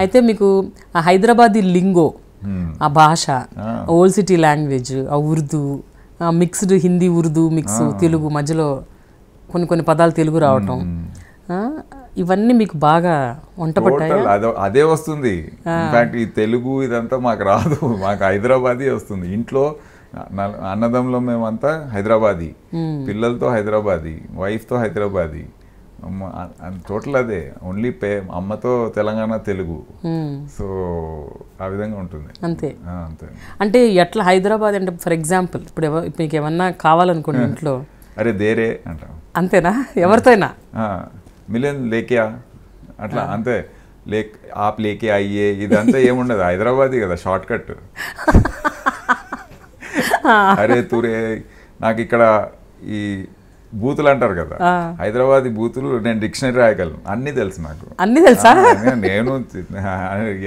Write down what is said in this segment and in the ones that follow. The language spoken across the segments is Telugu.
అయితే మీకు ఆ హైదరాబాదీ లింగో, ఆ భాష, ఓల్డ్ సిటీ లాంగ్వేజ్, ఆ ఉర్దూ, మిక్స్డ్ హిందీ ఉర్దూ మిక్స్, తెలుగు మధ్యలో కొన్ని కొన్ని పదాలు తెలుగు రావటం, ఇవన్నీ మీకు బాగా వంటపడ్డాయి. అదే వస్తుంది. ఇన్ఫాక్ట్ ఈ తెలుగు ఇదంతా మాకు రాదు, మాకు హైదరాబాదీ వస్తుంది. ఇంట్లో అన్నదమ్ములో మేమంతా హైదరాబాదీ, పిల్లలతో హైదరాబాదీ, వైఫ్తో హైదరాబాదీ, టోటల్ అదే. ఓన్లీ అమ్మతో తెలంగాణ, తెలుగు. సో ఆ విధంగా ఉంటుంది. అంతే అంతే. అంటే ఎట్లా హైదరాబాద్ అంటే ఫర్ ఎగ్జాంపుల్ ఇప్పుడు మీకు ఏమన్నా కావాలనుకోండి ఇంట్లో, అరే దేరే అంటాం. అంతేనా? ఎవరితో అయినా మిలియన్ లేకియా అట్లా అంతే. ఆప్ లేకే అయ్యే ఇదంతా ఏముండదు, హైదరాబాదీ కదా షార్ట్ కట్. అరే తురే నాకు ఇక్కడ ఈ బూతులు అంటారు కదా, హైదరాబాద్ బూతులు నేను డిక్షనరీ రాయగలను, అన్నీ తెలుసు నాకు. అన్నీ తెలుసా? నేను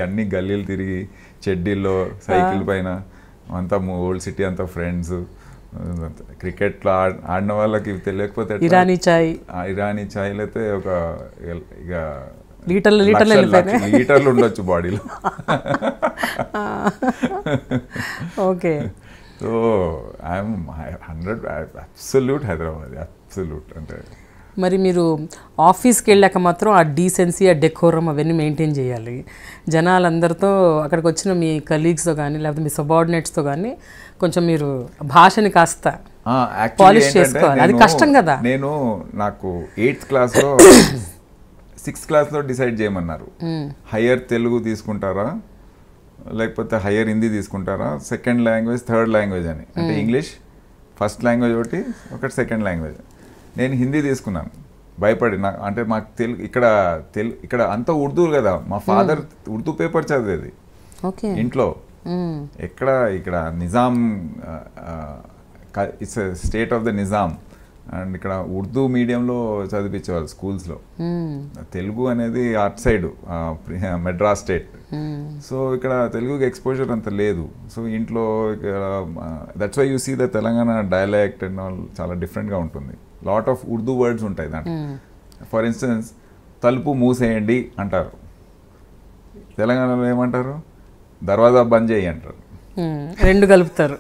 అన్ని గల్లీలు తిరిగి చెడ్డీల్లో సైకిల్ పైన అంతా ఓల్డ్ సిటీ అంతా ఫ్రెండ్స్. క్రికెట్లో ఆడిన వాళ్ళకి తెలియకపోతే ఇరానీ చాయ్ అయితే ఒక ఇక లీటర్లు ఉండొచ్చు బాడీలో. Okay. So I'm 100 absolute Hyderabad, absolute. అంటే మరి మీరు ఆఫీస్కి వెళ్ళాక మాత్రం ఆ డీసెన్సీ, ఆ డెకోరం అవన్నీ మెయింటైన్ చేయాలి. జనాలందరితో, అక్కడికి వచ్చిన మీ కలీగ్స్తో కానీ లేకపోతే మీ సబార్డినేట్స్తో కానీ కొంచెం మీరు భాషని కాస్త పాలిష్ చేసుకోవాలి. అది కష్టం కదా. నేను నాకు 8th క్లాస్లో 6th క్లాస్లో డిసైడ్ చేయమన్నారు, హయ్యర్ తెలుగు తీసుకుంటారా లేకపోతే హయ్యర్ హిందీ తీసుకుంటారా, సెకండ్ లాంగ్వేజ్, థర్డ్ లాంగ్వేజ్ అని. అంటే ఇంగ్లీష్ ఫస్ట్ లాంగ్వేజ్ ఒకటి సెకండ్ లాంగ్వేజ్. నేను హిందీ తీసుకున్నాను భయపడి. అంటే మాకు ఇక్కడ అంతా ఉర్దూ కదా. మా ఫాదర్ ఉర్దూ పేపర్ చదివేది ఇంట్లో. ఇక్కడ Nizam, it's state of the Nizam, and ఇక్కడ ఉర్దూ మీడియంలో చదివించేవాళ్ళు స్కూల్స్లో. తెలుగు అనేది at side Madras state. So ఇక్కడ తెలుగుకి ఎక్స్పోజర్ అంత లేదు. సో ఇంట్లో that's why you see the Telangana dialect and all చాలా డిఫరెంట్గా ఉంటుంది. లాట్ ఆఫ్ ఉర్దూ వర్డ్స్ ఉంటాయి దాంట్లో. ఫర్ ఇన్స్టెన్స్ తలుపు మూసేయండి అంటారు, తెలంగాణలో ఏమంటారు? దర్వాజా బంద్ చేయి అంటారు. రెండు కలుపుతారు.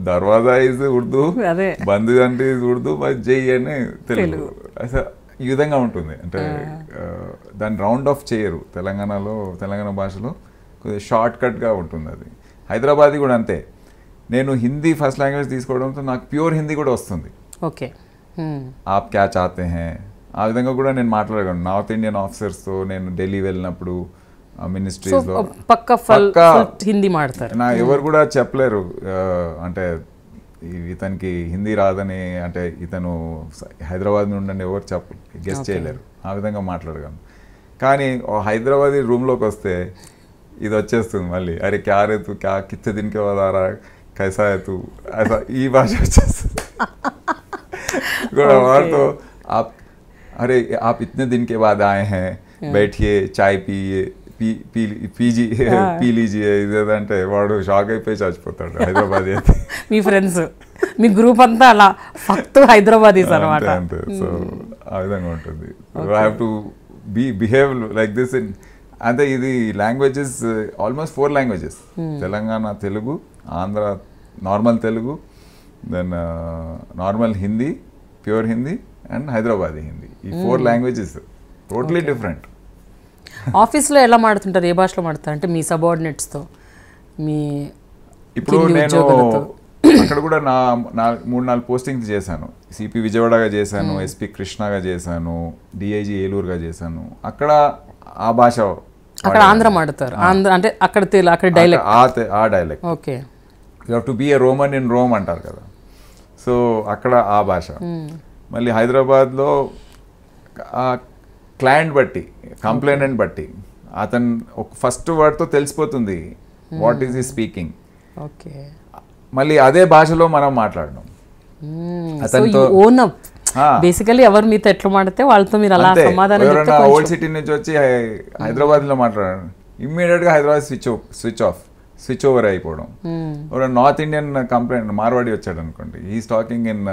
దర్వాజా ఇస్ ఉర్దూ, బంద్ అంటే ఉర్దూ, జై అని తెలుగు. అసలు ఈ విధంగా ఉంటుంది. అంటే దాన్ని రౌండ్ ఆఫ్ చేయరు తెలంగాణ భాషలో, కొద్దిగా షార్ట్ కట్గా ఉంటుంది అది. హైదరాబాదీ కూడా అంతే. నేను హిందీ ఫస్ట్ లాంగ్వేజ్ తీసుకోవడంతో నాకు ప్యూర్ హిందీ కూడా వస్తుంది. ఓకే, ఆప్ క్యా చాతే హే ఆ విధంగా కూడా నేను మాట్లాడగలను. నార్త్ ఇండియన్ ఆఫీసర్స్తో నేను ఢిల్లీ వెళ్ళినప్పుడు మినిస్ట్రీస్లో హిందీ మాట్లాడతారు. నా ఎవరు కూడా చెప్పలేరు అంటే ఇతనికి హిందీ రాదని, అంటే ఇతను హైదరాబాద్ నుండి ఎవరు గెస్ట్ చేయలేరు. ఆ విధంగా మాట్లాడగలను. కానీ హైదరాబాదీ రూమ్లోకి వస్తే ఇది వచ్చేస్తుంది మళ్ళీ, అరే క్యా రే తు, క్యా కిత్తే దిన్కే వదారా, కైసా హై తు, ఈ భాష వచ్చేస్తుంది. వాటితో अरे आप इतने दिन के बाद आए हैं, बैठिए चाय पिए, పీ లీజియే ఇదేదంటే వాడు షాక్ అయిపోయి చచ్చిపోతాడు. హైదరాబాద్ అయితే మీ ఫ్రెండ్స్, మీ గ్రూప్ అంతా అలా ఫక్త్ హైదరాబాదీస్ అన్నమాట. అంతే. సో ఆ విధంగా ఉంటుంది. I have to behave like this. అంటే ఇది languages almost 4 languages. Telangana Telugu, Andhra normal Telugu, then normal Hindi, pure Hindi and Hyderabadi Hindi. ఈ 4 లాంగ్వేజెస్ టోటలీ డిఫరెంట్. ఆఫీస్లో ఎలా మాడుతుంటారు? ఏ భాషలో మాడుతారు? అంటే మీ సబార్డినేట్స్తో, మీ ఇప్పుడు నేను అక్కడ కూడా నా 3-4 పోస్టింగ్స్ చేశాను. సిపి విజయవాడగా చేశాను, ఎస్పీ కృష్ణగా చేశాను, డిఐజీ ఏలూరుగా చేశాను. అక్కడ ఆ భాష, అక్కడ ఆంధ్ర మాడుతారు. ఆంధ్ర అంటే అక్కడ డైలెక్ట్, ఆ dialect. Okay. You have to be a Roman in Rome అంటారు కదా. సో అక్కడ ఆ భాష. మళ్ళీ హైదరాబాద్లో క్లయింట్ బట్టి, కంప్లైంట్ బట్టి అతను ఒక ఫస్ట్ వర్డ్తో తెలిసిపోతుంది వాట్ ఈస్ ఈ స్పీకింగ్. ఓకే. మళ్ళీ అదే భాషలో మనం మాట్లాడడం. అతనితో బేసికల్లీ ఎవరు మీతో ఎట్లా మాడితే వాళ్ళతో మీరు అలా సమాధానం చెప్తే, ఓల్డ్ సిటీ నుంచి వచ్చి హైదరాబాద్లో మాట్లాడడం, ఇమ్మీడియట్గా హైదరాబాద్ స్విచ్ ఓవర్ అయిపోవడం. నార్త్ ఇండియన్ కంప్లైంట్ మార్వాడి వచ్చాడు అనుకోండి, he's talking in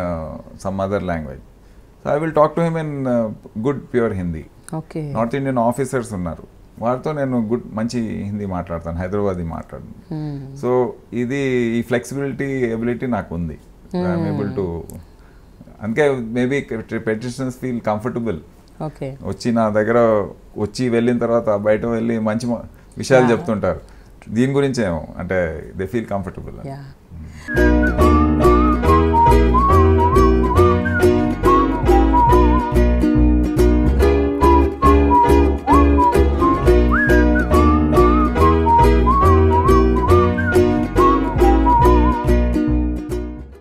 some other language. So I will talk to him in good pure Hindi. Okay. North Indian officers ఉన్నారు, వారితో నేను మంచి హిందీ మాట్లాడతాను, హైదరాబాదీ మాట్లాడను. సో ఇది ఈ ఫ్లెక్సిబిలిటీ ఎబిలిటీ నాకు ఉంది. ఐఎమ్ ఏబుల్ టు, అందుకే మేబీ పెటిషనర్స్ ఫీల్ కంఫర్టబుల్. వచ్చి నా దగ్గర వెళ్ళిన తర్వాత బయట వెళ్ళి మంచి విషయాలు చెప్తుంటారు దీని గురించి ఏమో, అంటే దే ఫీల్ కంఫర్టబుల్.